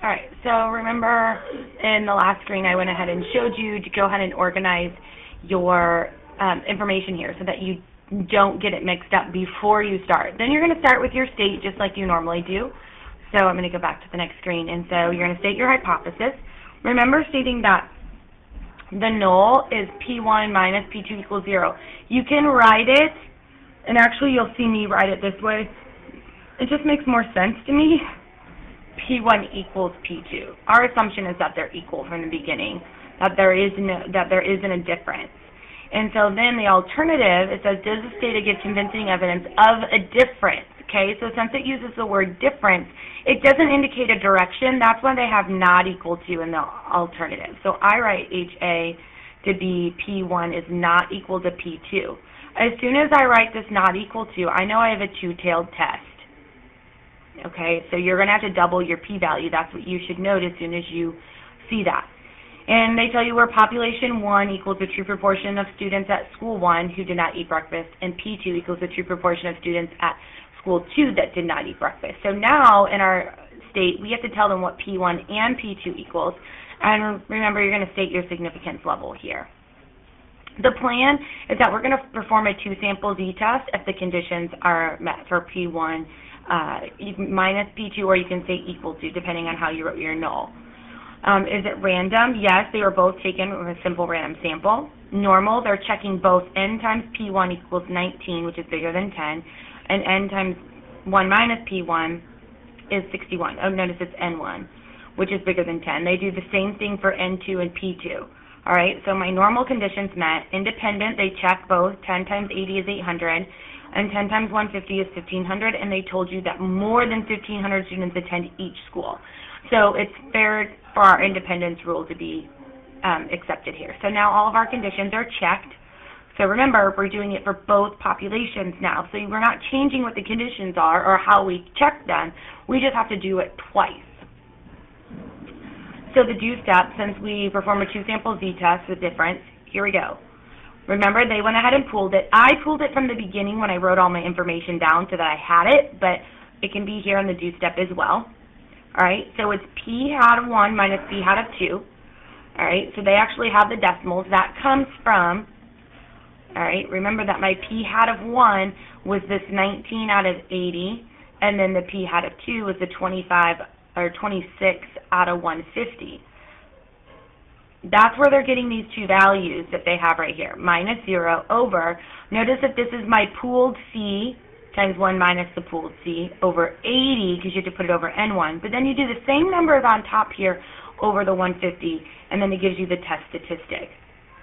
All right, so remember in the last screen I went ahead and showed you to go ahead and organize your information here so that you don't get it mixed up before you start. Then you're going to start with your state just like you normally do. So I'm going to go back to the next screen. And so you're going to state your hypothesis. Remember stating that the null is P1 minus P2 equals 0. You can write it, and actually you'll see me write it this way. It just makes more sense to me. P1 equals P2. Our assumption is that they're equal from the beginning, that there isn't a difference. And so then the alternative, it says, does the data give convincing evidence of a difference? Okay, so since it uses the word difference, it doesn't indicate a direction. That's why they have not equal to in the alternative. So I write HA to be P1 is not equal to P2. As soon as I write this not equal to, I know I have a two-tailed test. Okay, so you're going to have to double your p-value. That's what you should note as soon as you see that. And they tell you where population 1 equals the true proportion of students at school 1 who did not eat breakfast, and P2 equals the true proportion of students at school 2 that did not eat breakfast. So now in our state, we have to tell them what P1 and P2 equals. And remember, you're going to state your significance level here. The plan is that we're going to perform a two-sample z-test if the conditions are met for P1 minus P2, or you can say equal to, depending on how you wrote your null. Is it random? Yes, they were both taken with a simple random sample. Normal, they're checking both n times P1 equals 19, which is bigger than 10, and n times 1 minus P1 is 61. Oh, notice it's N1, which is bigger than 10. They do the same thing for N2 and P2. All right, so my normal conditions met. Independent, they check both. 10 times 80 is 800, and 10 times 150 is 1,500, and they told you that more than 1,500 students attend each school. So it's fair for our independence rule to be accepted here. So now all of our conditions are checked. So remember, we're doing it for both populations now. So we're not changing what the conditions are or how we check them. We just have to do it twice. So the do step, since we perform a two-sample z-test with difference, here we go. Remember, they went ahead and pooled it. I pooled it from the beginning when I wrote all my information down so that I had it, but it can be here in the do step as well. All right, so it's P hat of 1 minus P hat of 2. All right, so they actually have the decimals. That comes from, all right, remember that my P hat of 1 was this 19 out of 80, and then the P hat of 2 was the 25 or 26 out of 150. That's where they're getting these two values that they have right here, minus 0 over. Notice that this is my pooled C times 1 minus the pooled C over 80, because you have to put it over N1. But then you do the same numbers on top here over the 150, and then it gives you the test statistic.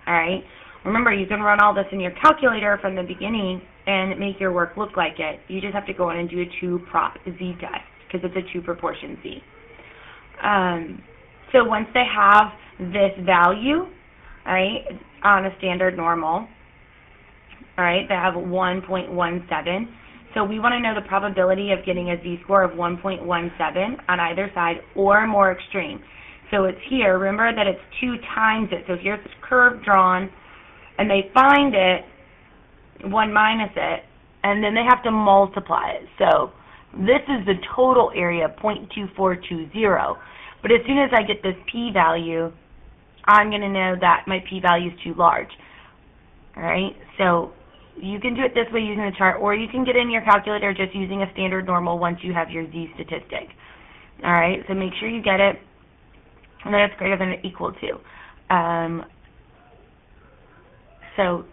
All right? Remember, you can run all this in your calculator from the beginning and make your work look like it. You just have to go in and do a two-prop z-test, because it's a two-proportion z. So once they have this value, all right, on a standard normal, all right, they have 1.17. So we want to know the probability of getting a z-score of 1.17 on either side or more extreme. So it's here. Remember that it's 2 times it. So here's this curve drawn, and they find it, 1 minus it, and then they have to multiply it. So this is the total area, 0.2420. But as soon as I get this p-value, I'm going to know that my p-value is too large. All right? So you can do it this way using the chart, or you can get in your calculator just using a standard normal once you have your z statistic. All right? So make sure you get it, and then it's greater than or equal to. So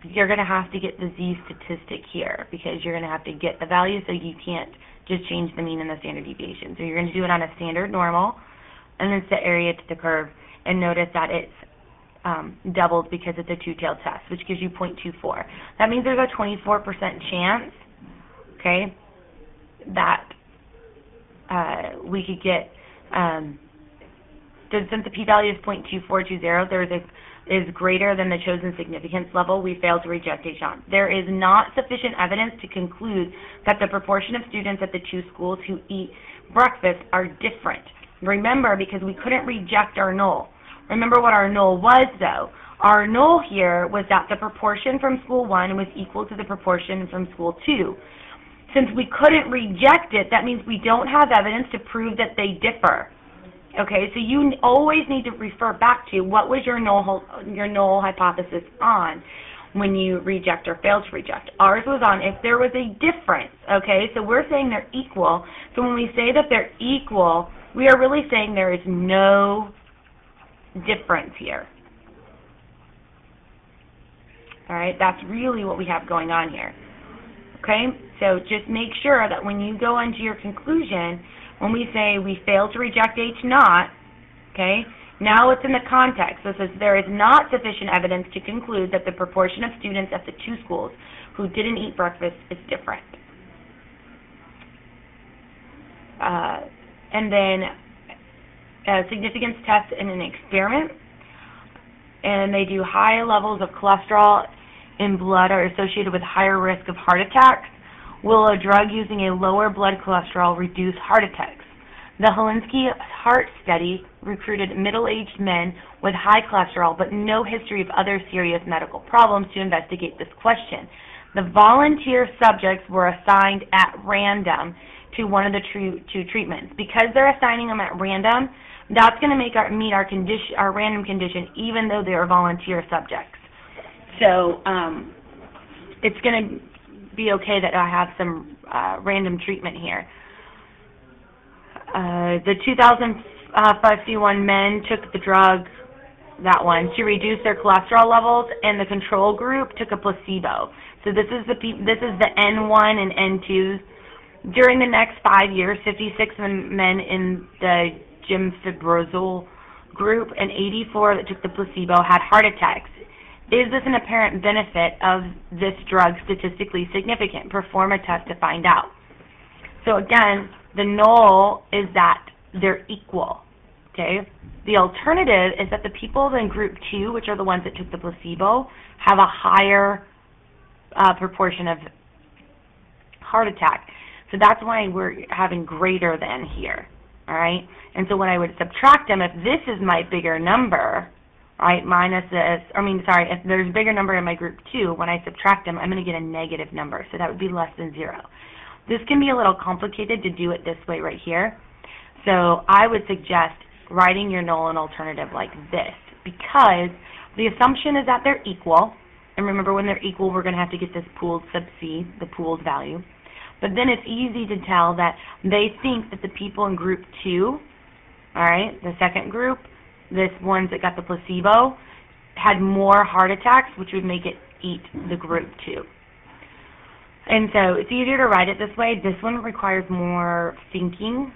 you're going to have to get the z statistic here, because you're going to have to get the value, so you can't just change the mean and the standard deviation. So you're going to do it on a standard normal, and then set area to the curve, and notice that it's doubled because it's a two-tailed test, which gives you 0.24. That means there's a 24% chance, okay, that we could get, since the p-value is 0.2420, is greater than the chosen significance level, we fail to reject Deschamps. There is not sufficient evidence to conclude that the proportion of students at the two schools who eat breakfast are different. Remember, because we couldn't reject our null. Remember what our null was, though. Our null here was that the proportion from school 1 was equal to the proportion from school 2. Since we couldn't reject it, that means we don't have evidence to prove that they differ. Okay, so you always need to refer back to what was your null hypothesis on when you reject or fail to reject. Ours was on if there was a difference, okay? So we're saying they're equal. So when we say that they're equal, we are really saying there is no difference here. All right, that's really what we have going on here. Okay, so just make sure that when you go into your conclusion, when we say we failed to reject H naught, okay, now it's in the context. So it says there is not sufficient evidence to conclude that the proportion of students at the two schools who didn't eat breakfast is different. And then a significance test in an experiment, and they do high levels of cholesterol in blood are associated with higher risk of heart attacks. Will a drug using a lower blood cholesterol reduce heart attacks? The Helsinki Heart Study recruited middle-aged men with high cholesterol but no history of other serious medical problems to investigate this question. The volunteer subjects were assigned at random to one of the two treatments. Because they're assigning them at random, that's going to meet our random condition even though they are volunteer subjects. So it's going to be okay that I have some random treatment here. The 2051 men took the drug, that one, to reduce their cholesterol levels, and the control group took a placebo. So this is the N1 and N2s. During the next 5 years, 56 men in the gemfibrozil group and 84 that took the placebo had heart attacks. Is this an apparent benefit of this drug statistically significant? Perform a test to find out. So again, the null is that they're equal, okay? The alternative is that the people in group 2, which are the ones that took the placebo, have a higher proportion of heart attack. So that's why we're having greater than here, all right? And so when I would subtract them, if this is my bigger number, right, minus this, if there's a bigger number in my group 2, when I subtract them, I'm going to get a negative number. So that would be less than 0. This can be a little complicated to do it this way right here. So I would suggest writing your null and alternative like this, because the assumption is that they're equal. And remember, when they're equal, we're going to have to get this pooled sub C, the pooled value. But then it's easy to tell that they think that the people in group 2, all right, the second group, this ones that got the placebo, had more heart attacks, which would make it eat the group 2. And so it's easier to write it this way. This one requires more thinking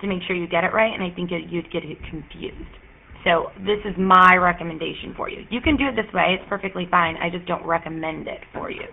to make sure you get it right, and I think you'd get it confused. So this is my recommendation for you. You can do it this way. It's perfectly fine. I just don't recommend it for you.